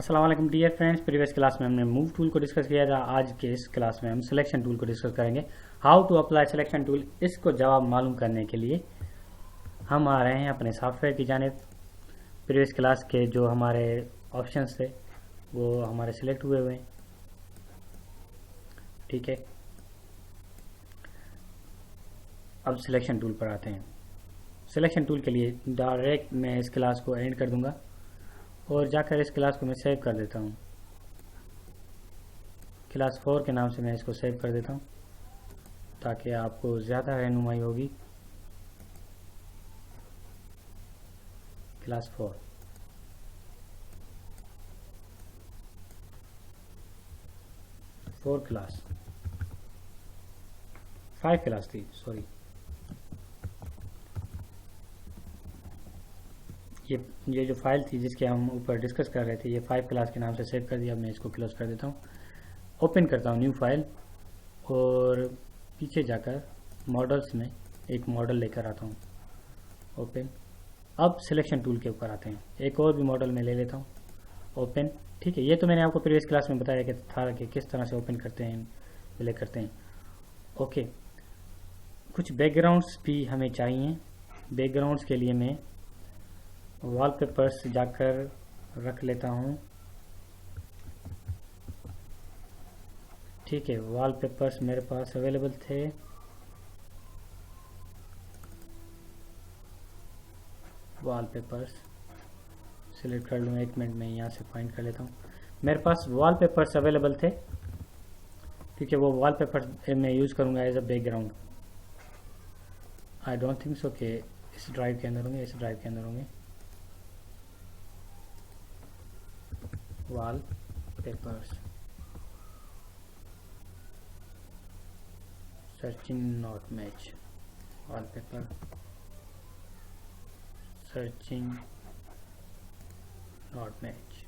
अस्सलाम वालेकुम dear friends. Previous class में हमने मूव टूल को डिस्कस किया था। आज के इस क्लास में हम सिलेक्शन टूल को डिस्कस करेंगे। How to apply selection tool, इसको जवाब मालूम करने के लिए हम आ रहे हैं अपने सॉफ्टवेयर की जानिब। प्रीवियस क्लास के जो हमारे ऑप्शंस थे वो हमारे सिलेक्ट हुए हैं, ठीक है। अब सिलेक्शन टूल पर आते हैं। सिलेक्शन टूल के लिए डायरेक्ट मैं इस क्लास को एंड कर दूंगा और जाकर इस क्लास को मैं सेव कर देता हूँ। क्लास 4 के नाम से मैं इसको सेव कर देता हूँ ताकि आपको ज़्यादा रहनुमाई होगी। क्लास 4 क्लास 5 क्लास थी, सॉरी। ये जो फाइल थी जिसके हम ऊपर डिस्कस कर रहे थे, ये 5 क्लास के नाम से सेव कर दिया। मैं इसको क्लोज कर देता हूँ, ओपन करता हूँ न्यू फाइल और पीछे जाकर मॉडल्स में एक मॉडल लेकर आता हूँ, ओपन। अब सिलेक्शन टूल के ऊपर आते हैं, एक और भी मॉडल मैं ले लेता हूँ, ओपन, ठीक है। ये तो मैंने आपको प्रीवियस क्लास में बताया कि किस तरह से ओपन करते हैं, प्ले करते हैं, ओके। कुछ बैकग्राउंड्स भी हमें चाहिए। बैकग्राउंड्स के लिए मैं वॉलपेपर्स जाकर रख लेता हूँ, ठीक है। वॉलपेपर्स मेरे पास अवेलेबल थे, वॉलपेपर्स सिलेक्ट कर लूँ। एक मिनट में यहाँ से फाइंड कर लेता हूँ। मेरे पास वॉलपेपर्स अवेलेबल थे क्योंकि वो वॉलपेपर्स मैं यूज़ करूँगा as a background. I don't think so कि इस ड्राइव के अंदर होंगे, इस ड्राइव के अंदर होंगे wallpapers. Searching not match, wallpaper searching not match,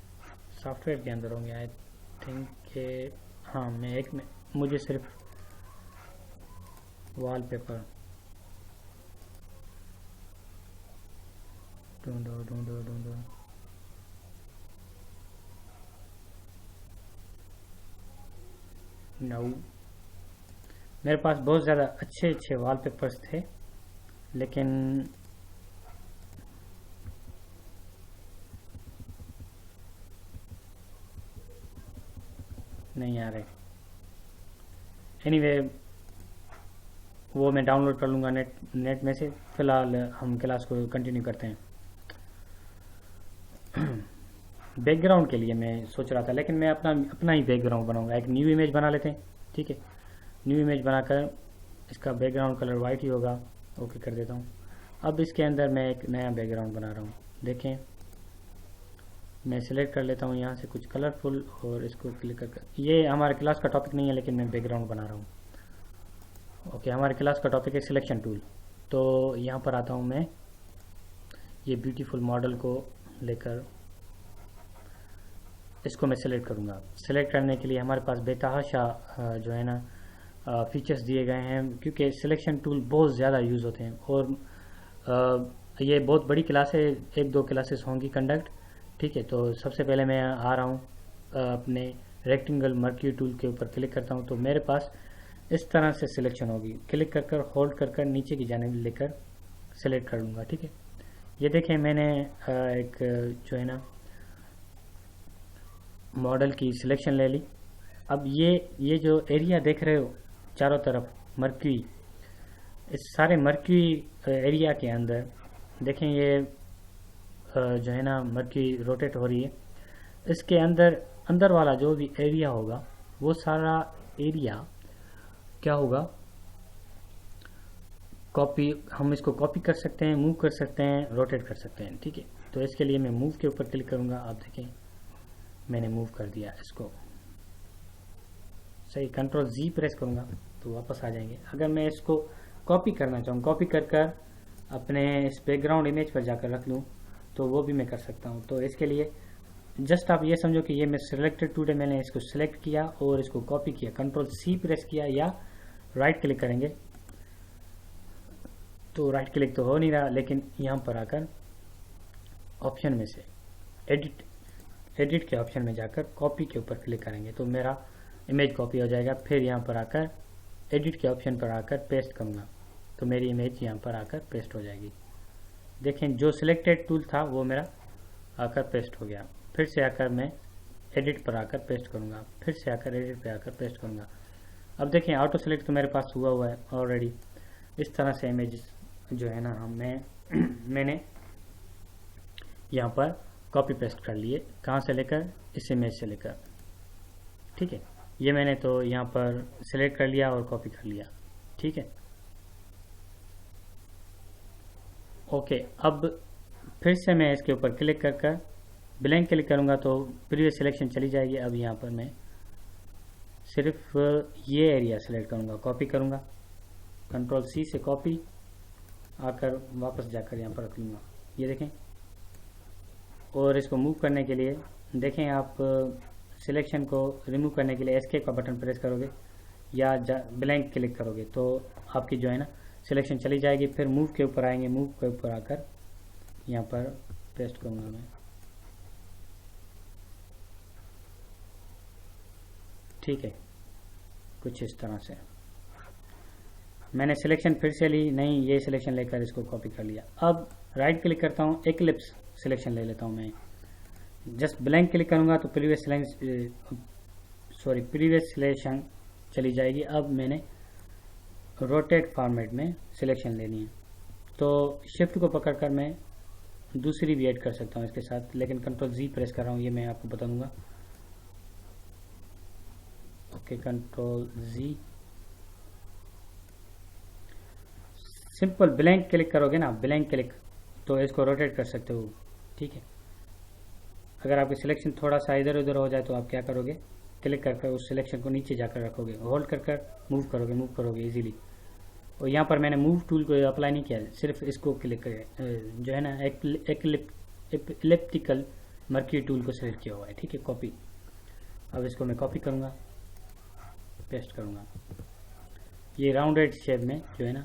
software के अंदर होंगे आई थिंक के। हाँ, मुझे सिर्फ वॉलपेपर ढूंढो। नो, मेरे पास बहुत ज़्यादा अच्छे वॉलपेपर्स थे लेकिन नहीं आ रहे। एनीवे, वो मैं डाउनलोड कर लूँगा नेट में से। फ़िलहाल हम क्लास को कंटिन्यू करते हैं। बैकग्राउंड के लिए मैं सोच रहा था, लेकिन मैं अपना ही बैकग्राउंड बनाऊंगा। एक न्यू इमेज बना लेते हैं, ठीक है। न्यू इमेज बनाकर इसका बैकग्राउंड कलर वाइट ही होगा, ओके कर देता हूँ। अब इसके अंदर मैं एक नया बैकग्राउंड बना रहा हूँ, देखें। मैं सिलेक्ट कर लेता हूँ यहाँ से कुछ कलरफुल और इसको क्लिक कर, ये हमारे क्लास का टॉपिक नहीं है लेकिन मैं बैकग्राउंड बना रहा हूँ, ओके। हमारे क्लास का टॉपिक है सिलेक्शन टूल। तो यहाँ पर आता हूँ मैं, ये ब्यूटीफुल मॉडल को लेकर इसको मैं सिलेक्ट करूँगा। सिलेक्ट करने के लिए हमारे पास बेतहाशा जो है ना फीचर्स दिए गए हैं क्योंकि सिलेक्शन टूल बहुत ज़्यादा यूज़ होते हैं और ये बहुत बड़ी क्लास है, 1-2 क्लासेस होंगी कंडक्ट, ठीक है। तो सबसे पहले मैं आ रहा हूँ अपने रेक्टेंगल मर्क्यूरी टूल के ऊपर क्लिक करता हूँ तो मेरे पास इस तरह से सिलेक्शन होगी। क्लिक कर होल्ड कर नीचे की जानिब लेकर सिलेक्ट कर लूँगा, ठीक है। ये देखें, मैंने एक जो है ना मॉडल की सिलेक्शन ले ली। अब ये जो एरिया देख रहे हो चारों तरफ मर्क्यूरी, इस सारे मर्क्यूरी एरिया के अंदर देखें, ये जो है ना मर्क्यूरी रोटेट हो रही है। इसके अंदर वाला जो भी एरिया होगा वो सारा एरिया क्या होगा, कॉपी, हम इसको कॉपी कर सकते हैं, मूव कर सकते हैं, रोटेट कर सकते हैं, ठीक है। तो इसके लिए मैं मूव के ऊपर क्लिक करूँगा। आप देखें मैंने मूव कर दिया इसको, सही। कंट्रोल जी प्रेस करूँगा तो वापस आ जाएंगे। अगर मैं इसको कॉपी करना चाहूँ, कॉपी कर अपने इस बैकग्राउंड इमेज पर जाकर रख लूँ तो वो भी मैं कर सकता हूँ। तो इसके लिए जस्ट आप ये समझो कि ये मैं सिलेक्टेड टूडे, मैंने इसको सिलेक्ट किया और इसको कॉपी किया, कंट्रोल सी प्रेस किया या राइट क्लिक करेंगे तो राइट क्लिक तो हो नहीं रहा, लेकिन यहाँ पर आकर ऑप्शन में से एडिट के ऑप्शन में जाकर कॉपी के ऊपर क्लिक करेंगे तो मेरा इमेज कॉपी हो जाएगा। फिर यहाँ पर आकर एडिट के ऑप्शन पर आकर पेस्ट करूँगा तो मेरी इमेज यहाँ पर आकर पेस्ट हो जाएगी। देखें जो सिलेक्टेड टूल था वो मेरा आकर पेस्ट हो गया। फिर से आकर मैं एडिट पर आकर पेस्ट करूँगा, फिर से आकर एडिट पर आकर पेस्ट करूँगा। अब देखें ऑटो सेलेक्ट तो मेरे पास हुआ है ऑलरेडी। इस तरह से इमेज जो है ना मैंने यहाँ पर कॉपी पेस्ट कर लिए। कहाँ से लेकर? इस इमेज से लेकर। ठीक है, ये मैंने तो यहाँ पर सिलेक्ट कर लिया और कॉपी कर लिया। ठीक है, ओके। अब फिर से मैं इसके ऊपर क्लिक कर ब्लैंक क्लिक करूँगा तो प्रीवियस सिलेक्शन चली जाएगी। अब यहाँ पर मैं सिर्फ ये एरिया सेलेक्ट करूँगा, कॉपी करूँगा, कंट्रोल सी से कॉपी आकर वापस जाकर यहाँ पर रख लूँगा। ये देखें। और इसको मूव करने के लिए देखें, आप सिलेक्शन को रिमूव करने के लिए एस्केप का बटन प्रेस करोगे या ब्लैंक क्लिक करोगे तो आपकी जो है ना सिलेक्शन चली जाएगी। फिर मूव के ऊपर आएंगे, मूव के ऊपर आकर यहाँ पर पेस्ट करूँगा मैं। ठीक है, कुछ इस तरह से मैंने सिलेक्शन फिर से ली, नहीं ये सिलेक्शन लेकर इसको कॉपी कर लिया। अब राइट क्लिक करता हूँ, एक्लिप्स सिलेक्शन ले लेता हूँ मैं। जस्ट ब्लैंक क्लिक करूँगा तो प्रीवियस सिलेक्शन चली जाएगी। अब मैंने रोटेट फॉर्मेट में सिलेक्शन लेनी है तो शिफ्ट को पकड़कर मैं दूसरी भी ऐड कर सकता हूँ इसके साथ, लेकिन कंट्रोल जी प्रेस कर रहा हूँ, ये मैं आपको बता दूंगा। ओके, कंट्रोल जी। सिंपल ब्लैंक क्लिक करोगे ना, ब्लैंक क्लिक, तो इसको रोटेट कर सकते हो। ठीक है, अगर आपकी सिलेक्शन थोड़ा सा इधर उधर हो जाए तो आप क्या करोगे, क्लिक करके उस सिलेक्शन को नीचे जाकर रखोगे, होल्ड कर मूव करोगे इजीली। और यहाँ पर मैंने मूव टूल को अप्लाई नहीं किया, सिर्फ इसको क्लिक करें जो है ना इलिप्टिकल मर्क्यूरी टूल को सिलेक्ट किया हुआ है। ठीक है, कॉपी। अब इसको मैं कॉपी करूँगा, पेस्ट करूँगा ये राउंडेड शेप में जो है ना।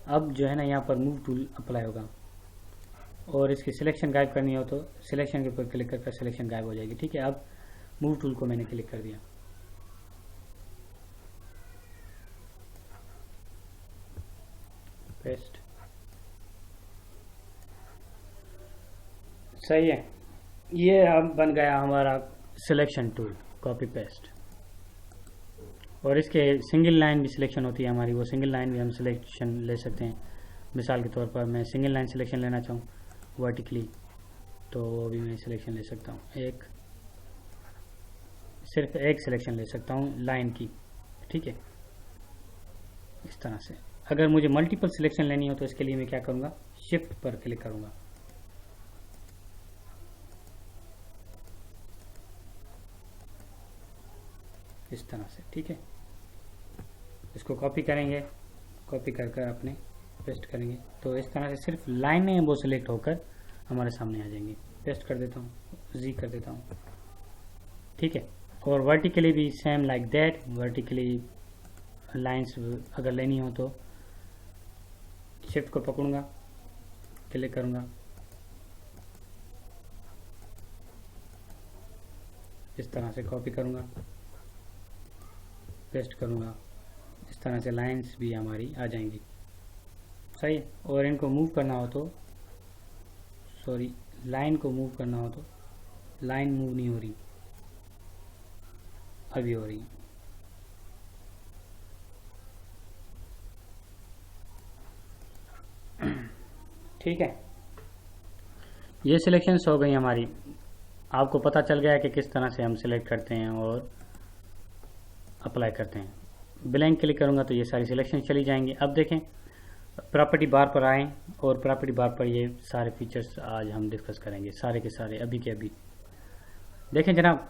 अब जो है ना यहाँ पर मूव टूल अप्लाई होगा और इसकी सिलेक्शन गायब करनी हो तो सिलेक्शन के ऊपर क्लिक करके सिलेक्शन गायब हो जाएगी। ठीक है, अब मूव टूल को मैंने क्लिक कर दिया, पेस्ट। सही है, ये अब बन गया हमारा सिलेक्शन टूल, कॉपी पेस्ट। और इसके सिंगल लाइन भी सिलेक्शन होती है हमारी, वो सिंगल लाइन भी हम सिलेक्शन ले सकते हैं। मिसाल के तौर पर मैं सिंगल लाइन सिलेक्शन लेना चाहूँ वर्टिकली तो वो भी मैं सिलेक्शन ले सकता हूँ, सिर्फ एक सिलेक्शन ले सकता हूँ लाइन की। ठीक है, इस तरह से। अगर मुझे मल्टीपल सिलेक्शन लेनी हो तो इसके लिए मैं क्या करूँगा, शिफ्ट पर क्लिक करूँगा, इस तरह से। ठीक है, इसको कॉपी करेंगे, कॉपी कर अपने पेस्ट करेंगे तो इस तरह से सिर्फ लाइनें वो सिलेक्ट होकर हमारे सामने आ जाएंगी। पेस्ट कर देता हूँ, जी कर देता हूँ। ठीक है, और वर्टिकली भी same like that, vertically lines अगर लेनी हो तो शिफ्ट को पकड़ूंगा, क्लिक करूँगा, इस तरह से कॉपी करूँगा, पेस्ट करूँगा। इस तरह से लाइंस भी हमारी आ जाएंगी। सही है, और इनको मूव करना हो तो लाइन को मूव करना हो तो लाइन मूव नहीं हो रही, अभी हो रही। ठीक है, ये सिलेक्शंस हो गई हमारी। आपको पता चल गया है कि किस तरह से हम सिलेक्ट करते हैं और अप्लाई करते हैं। ब्लैंक क्लिक करूंगा तो ये सारी सिलेक्शन चली जाएंगी। अब देखें, प्रॉपर्टी बार पर आएँ और प्रॉपर्टी बार पर ये सारे फीचर्स आज हम डिस्कस करेंगे, सारे के सारे अभी के अभी। देखें जनाब,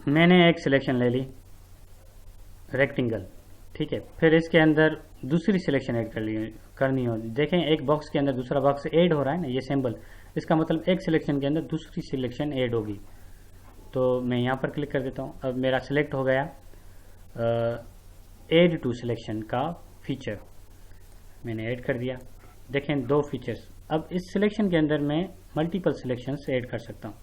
मैंने एक सिलेक्शन ले ली रेक्टेंगल। ठीक है, फिर इसके अंदर दूसरी सिलेक्शन ऐड करनी हो। देखें, एक बॉक्स के अंदर दूसरा बॉक्स ऐड हो रहा है ना, ये सिंबल, इसका मतलब एक सिलेक्शन के अंदर दूसरी सिलेक्शन ऐड होगी। तो मैं यहाँ पर क्लिक कर देता हूँ। अब मेरा सिलेक्ट हो गया ऐड टू सिलेक्शन का फीचर, मैंने ऐड कर दिया। देखें, दो फीचर्स अब इस सिलेक्शन के अंदर मैं मल्टीपल सिलेक्शंस ऐड कर सकता हूँ।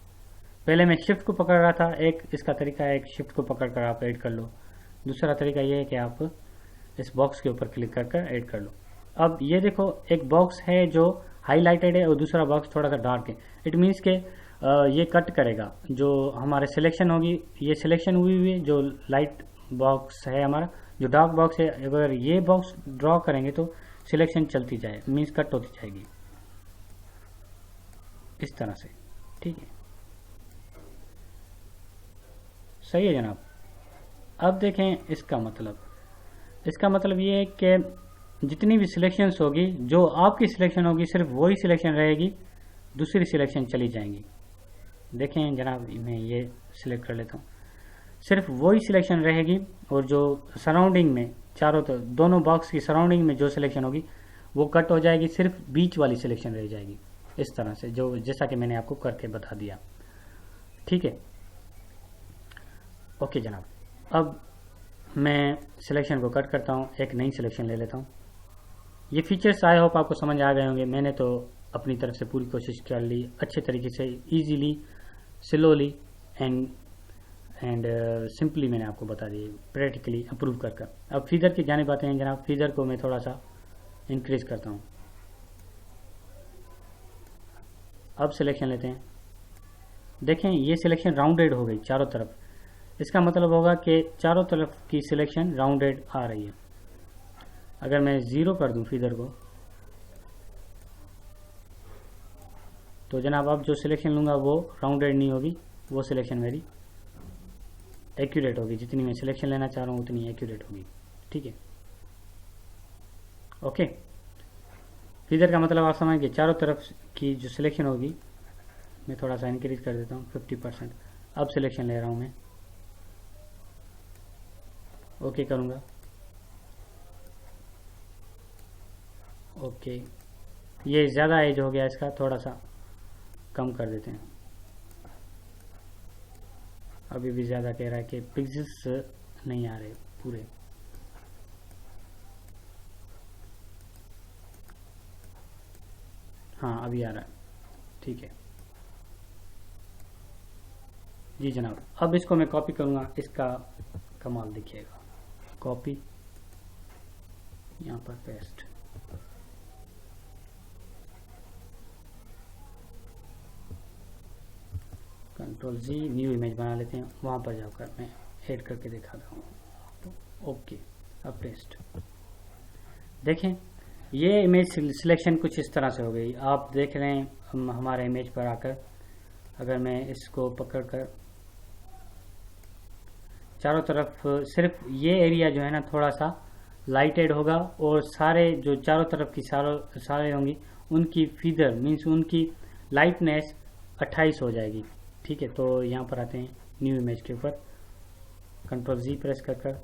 पहले मैं शिफ्ट को पकड़ रहा था, एक इसका तरीका है, एक शिफ्ट को पकड़ कर आप ऐड कर लो। दूसरा तरीका ये है कि आप इस बॉक्स के ऊपर क्लिक कर कर ऐड कर लो। अब ये देखो, एक बॉक्स है जो हाईलाइटेड है और दूसरा बॉक्स थोड़ा सा डार्क है। इट मीन्स के ये कट करेगा जो हमारे सिलेक्शन होगी, ये सिलेक्शन हुई हुई जो लाइट बॉक्स है हमारा, जो डार्क बॉक्स है, अगर ये बॉक्स ड्रॉ करेंगे तो सिलेक्शन चलती जाए, मीन्स कट होती जाएगी इस तरह से। ठीक है, सही है जनाब। अब देखें इसका मतलब ये है कि जितनी भी सिलेक्शंस होगी, जो आपकी सिलेक्शन होगी सिर्फ वही सिलेक्शन रहेगी, दूसरी सिलेक्शन चली जाएंगी। देखें जनाब, मैं ये सिलेक्ट कर लेता हूँ, सिर्फ वही सिलेक्शन रहेगी और जो सराउंडिंग में चारों तरफ दोनों बॉक्स की सराउंडिंग में जो सिलेक्शन होगी वो कट हो जाएगी, सिर्फ बीच वाली सिलेक्शन रह जाएगी इस तरह से, जो जैसा कि मैंने आपको करके बता दिया। ठीक है, ओके जनाब। अब मैं सिलेक्शन को कट करता हूँ, एक नई सिलेक्शन ले लेता हूँ। ये फीचर्स आई होप आपको समझ आ गए होंगे। मैंने तो अपनी तरफ से पूरी कोशिश कर ली अच्छे तरीके से, इजीली, स्लोली एंड सिंपली मैंने आपको बता दी, प्रैक्टिकली अप्रूव कर। अब फीदर की जानिब आते हैं जनाब। फीदर को मैं थोड़ा सा इंक्रीज करता हूँ। अब सिलेक्शन लेते हैं। देखें ये सिलेक्शन राउंडेड हो गई चारों तरफ, इसका मतलब होगा कि चारों तरफ की सिलेक्शन राउंडेड आ रही है। अगर मैं 0 कर दूं फीदर को, तो जनाब अब जो सिलेक्शन लूँगा वो राउंडेड नहीं होगी, वो सिलेक्शन मेरी एक्यूरेट होगी। जितनी मैं सिलेक्शन लेना चाह रहा हूँ उतनी एक्यूरेट होगी। ठीक है, ओके। फीदर का मतलब आप समझ गए, चारों तरफ की जो सिलेक्शन होगी, मैं थोड़ा सा इंक्रीज कर देता हूँ 50%। अब सिलेक्शन ले रहा हूँ मैं, ओके करूँगा, ओके। ये ज़्यादा एज हो गया, इसका थोड़ा सा कम कर देते हैं। अभी भी ज़्यादा कह रहा है कि पिक्सेल्स नहीं आ रहे पूरे। हाँ अभी आ रहा है, ठीक है जी जनाब। अब इसको मैं कॉपी करूँगा, इसका कमाल देखिएगा। कॉपी, यहाँ पर पेस्ट, कंट्रोल जी, न्यू इमेज बना लेते हैं। वहाँ पर जाकर मैं ऐड करके दिखाता हूँ, ओके। अब पेस्ट, देखें ये इमेज सिलेक्शन कुछ इस तरह से हो गई। आप देख रहे हैं हमारे इमेज पर आकर, अगर मैं इसको पकड़ कर चारों तरफ, सिर्फ ये एरिया जो है ना थोड़ा सा लाइटेड होगा, और सारे जो चारों तरफ की सारे होंगी उनकी फीदर मीन्स उनकी लाइटनेस 28 हो जाएगी। ठीक है, तो यहाँ पर आते हैं न्यू इमेज के ऊपर, कंट्रोल जी प्रेस कर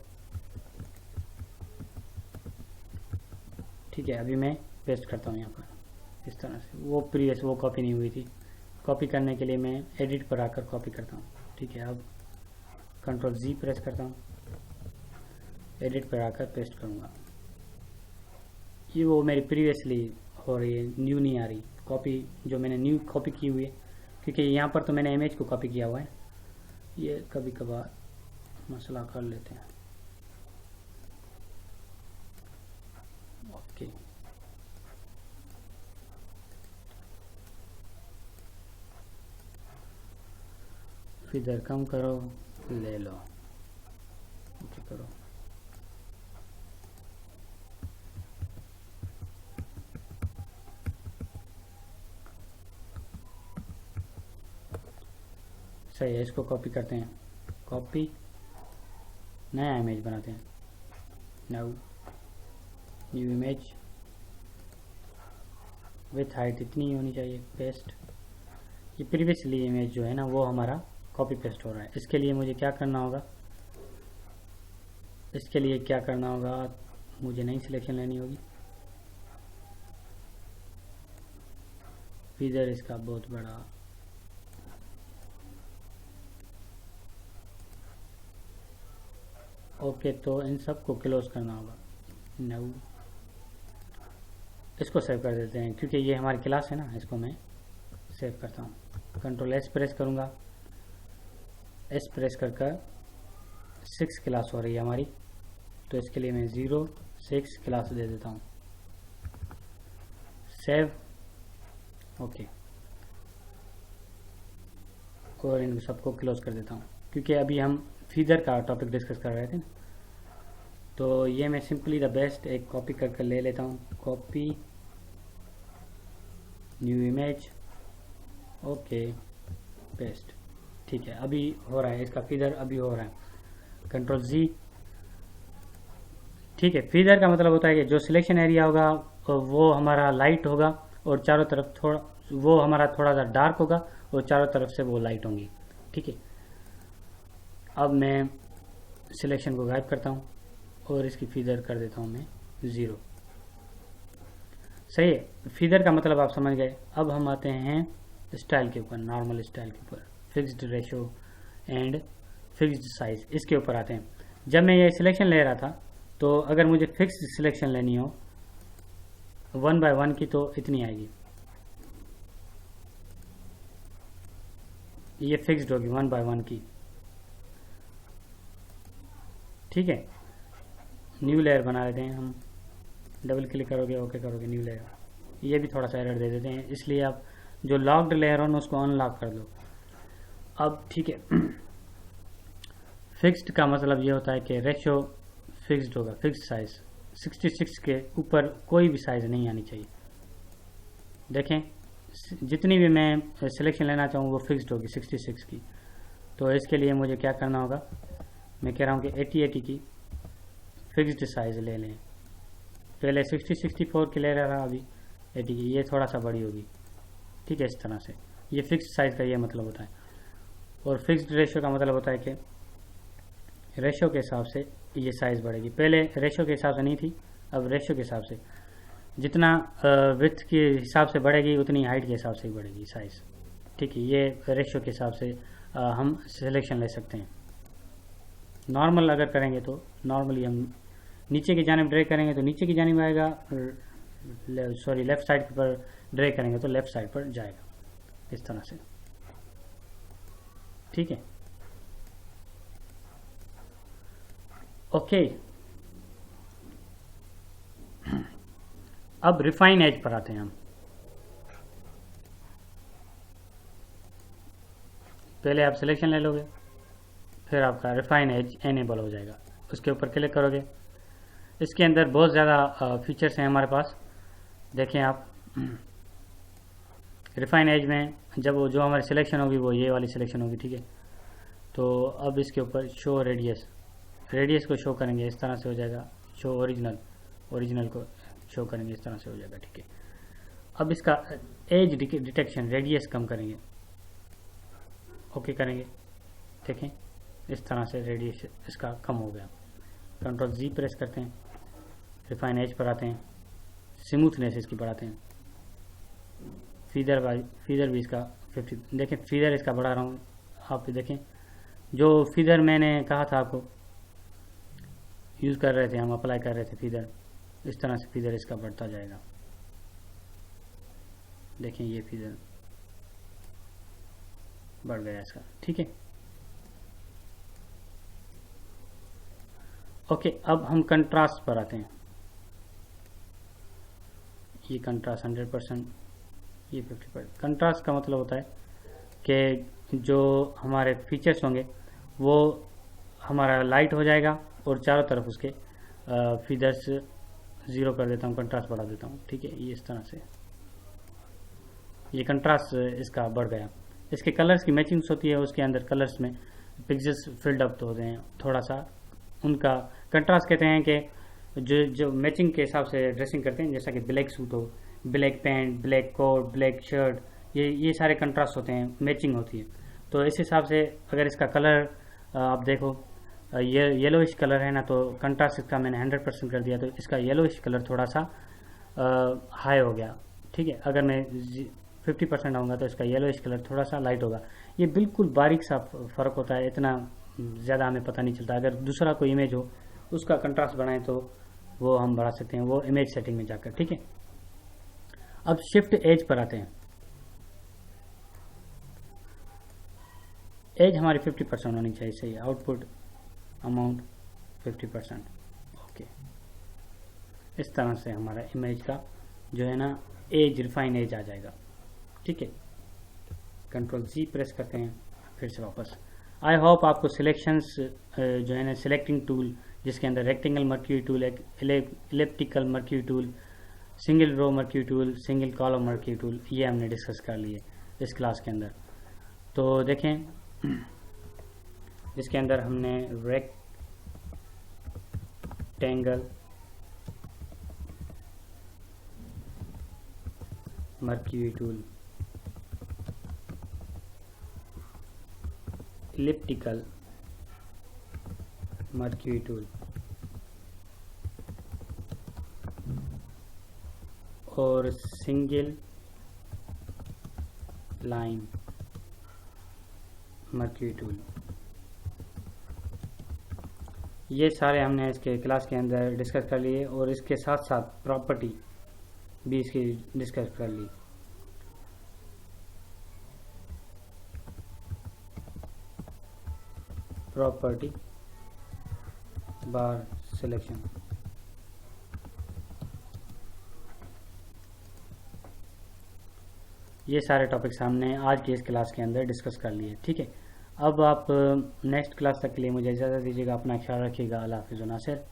ठीक है। अभी मैं पेस्ट करता हूँ यहाँ पर इस तरह से। वो प्रीवियस वो कॉपी नहीं हुई थी, कॉपी करने के लिए मैं एडिट पर आकर कॉपी करता हूँ। ठीक है, अब कंट्रोल जी प्रेस करता हूँ, एडिट पर आकर पेस्ट करूँगा। ये वो मेरी प्रीवियसली हो रही है, न्यू नहीं आ रही कॉपी, जो मैंने न्यू कॉपी की हुई है, क्योंकि यहाँ पर तो मैंने इमेज को कॉपी किया हुआ है। ये कभी कभार मसला कर लेते हैं, ओके। फिर कम करो, ले लो, ओके करो। सही है, इसको कॉपी करते हैं, कॉपी, नया इमेज बनाते हैं, now new image, with height इतनी होनी चाहिए, पेस्ट। ये प्रीवियसली इमेज जो है ना वो हमारा कॉपी पेस्ट हो रहा है। इसके लिए मुझे क्या करना होगा, मुझे नई सिलेक्शन लेनी होगी। फीचर इसका बहुत बड़ा, ओके। तो इन सब को क्लोज करना होगा, नाउ इसको सेव कर देते हैं क्योंकि ये हमारी क्लास है ना, इसको मैं सेव करता हूँ। कंट्रोल एस प्रेस करूँगा, एस प्रेस कर 6 क्लास हो रही है हमारी, तो इसके लिए मैं 06 क्लास दे देता हूँ। सेव, ओके, और इन सबको क्लोज कर देता हूँ क्योंकि अभी हम फीदर का टॉपिक डिस्कस कर रहे थे। तो ये मैं सिंपली द बेस्ट एक कॉपी करके ले लेता हूँ, copy new image, okay, paste. ठीक है, अभी हो रहा है इसका फीदर, अभी हो रहा है। कंट्रोल जी। ठीक है, फीदर का मतलब होता है कि जो सिलेक्शन एरिया होगा वो हमारा लाइट होगा और चारों तरफ थोड़ा, वो हमारा थोड़ा सा डार्क होगा और चारों तरफ से वो लाइट होंगी। ठीक है, अब मैं सिलेक्शन को गायब करता हूँ और इसकी फीदर कर देता हूँ मैं 0। सही है, फीदर का मतलब आप समझ गए। अब हम आते हैं स्टाइल के ऊपर, नॉर्मल स्टाइल के ऊपर, fixed ratio and fixed size, इसके ऊपर आते हैं। जब मैं ये सिलेक्शन ले रहा था तो अगर मुझे फिक्स्ड सिलेक्शन लेनी हो 1 by 1 की तो इतनी आएगी, ये फिक्स्ड होगी 1 by 1 की। ठीक है, न्यू लेयर बना लेते हैं हम, डबल क्लिक करोगे, ओके करोगे, न्यू लेयर। ये भी थोड़ा सा एरर दे देते हैं, इसलिए आप जो लॉक्ड लेयर हो ना उसको अनलॉक कर दो। अब ठीक है, फिक्स्ड का मतलब ये होता है कि रेशो फिक्स्ड होगा, फिक्स्ड साइज 66 के ऊपर कोई भी साइज नहीं आनी चाहिए। देखें, जितनी भी मैं सिलेक्शन लेना चाहूँ वो फिक्स्ड होगी 66 की। तो इसके लिए मुझे क्या करना होगा, मैं कह रहा हूँ कि 80 की फिक्स्ड साइज ले लें। पहले 64 की ले रहा था, अभी 80 की, ये थोड़ा सा बड़ी होगी। ठीक है, इस तरह से ये फिक्स्ड साइज का ये मतलब होता है। और फिक्स्ड रेशो का मतलब होता है कि रेशो के हिसाब से ये साइज बढ़ेगी। पहले रेशो के हिसाब से नहीं थी, अब रेशो के हिसाब से, जितना विड्थ के हिसाब से बढ़ेगी उतनी हाइट के हिसाब से ही बढ़ेगी साइज। ठीक है, ये रेशो के हिसाब से हम सिलेक्शन ले सकते हैं। नॉर्मल अगर करेंगे तो नॉर्मली हम नीचे की जानिब ड्रैग करेंगे तो नीचे की जानिब आएगा, सॉरी लेफ्ट साइड पर ड्रैग करेंगे तो लेफ्ट साइड पर जाएगा, इस तरह से। ठीक है, ओके। अब रिफाइन एज पर आते हैं हम। पहले आप सिलेक्शन ले लोगे, फिर आपका रिफाइन एज एनेबल हो जाएगा, उसके ऊपर क्लिक करोगे। इसके अंदर बहुत ज़्यादा फीचर्स हैं हमारे पास, देखें आप। रिफाइन एज में जब वो जो हमारी सिलेक्शन होगी वो ये वाली सिलेक्शन होगी। ठीक है, तो अब इसके ऊपर शो रेडियस, रेडियस को शो करेंगे, इस तरह से हो जाएगा। शो ओरिजिनल, ओरिजिनल को शो करेंगे, इस तरह से हो जाएगा। ठीक है, अब इसका एज डिटेक्शन, रेडियस कम करेंगे, ओके करेंगे। देखें, इस तरह से रेडियस इसका कम हो गया। कंट्रोल जी प्रेस करते हैं, रिफाइन एज पर आते हैं, स्मूथनेस इसकी बढ़ाते हैं। फीदर भी इसका 50, देखें फीदर इसका बढ़ा रहा हूँ। आप देखें, जो फीदर मैंने कहा था आपको यूज़ कर रहे थे, हम अप्लाई कर रहे थे फीदर, इस तरह से फीदर इसका बढ़ता जाएगा। देखें, ये फीदर बढ़ गया इसका। ठीक है, ओके। अब हम कंट्रास्ट पर आते हैं। ये कंट्रास्ट 100%, ये 50%। कंट्रास्ट का मतलब होता है कि जो हमारे फीचर्स होंगे वो हमारा लाइट हो जाएगा और चारों तरफ उसके फीचर्स 0 कर देता हूँ, कंट्रास्ट बढ़ा देता हूँ। ठीक है, ये इस तरह से ये कंट्रास्ट इसका बढ़ गया। इसके कलर्स की मैचिंग्स होती है, उसके अंदर कलर्स में पिक्चर्स फिल्ड अप होते हैं, थोड़ा सा उनका कंट्रास्ट कहते हैं कि जो मैचिंग के हिसाब से ड्रेसिंग करते हैं, जैसा कि ब्लैक सूट हो, black pant, black coat, black shirt, ये सारे कंट्रास्ट होते हैं, मैचिंग होती है। तो इस हिसाब से अगर इसका कलर आप देखो, ये येलोइश कलर है ना, तो कंट्रास्ट इसका मैंने 100% कर दिया, तो इसका येलोइश कलर थोड़ा सा हाई हो गया। ठीक है, अगर मैं 50% आऊँगा तो इसका येलोइश कलर थोड़ा सा लाइट होगा। ये बिल्कुल बारीक सा फ़र्क होता है, इतना ज़्यादा हमें पता नहीं चलता। अगर दूसरा कोई इमेज हो उसका कंट्रास्ट बढ़ाएं तो वो हम बढ़ा सकते हैं, वो इमेज सेटिंग में जाकर। ठीक है, अब शिफ्ट एज पर आते हैं। एज हमारी 50% होनी चाहिए, सही। Output amount 50%, okay. इस तरह से हमारा इमेज का जो है ना एज, रिफाइन एज आ जाएगा, ठीक है। कंट्रोल जी प्रेस करते हैं, फिर से वापस। आई होप आपको सिलेक्शंस जो है ना सिलेक्टिंग टूल, जिसके अंदर rectangle mercury tool, elliptical mercury tool, single row mercury tool, single column mercury tool, ये हमने डिस्कस कर लिए इस क्लास के अंदर। तो देखें, इसके अंदर हमने rectangle mercury tool, elliptical mercury tool और सिंगल लाइन मर्क्यूरी टूल, ये सारे हमने इसके क्लास के अंदर डिस्कस कर लिए और इसके साथ साथ प्रॉपर्टी भी इसकी डिस्कस कर ली। प्रॉपर्टी बार सिलेक्शन, ये सारे टॉपिक्स हमने आज की इस क्लास के अंदर डिस्कस कर लिए, ठीक है। अब आप नेक्स्ट क्लास तक के लिए मुझे इजाज़त दीजिएगा। अपना ख्याल रखिएगा। अल्लाह हाफ़िज़। नासिर।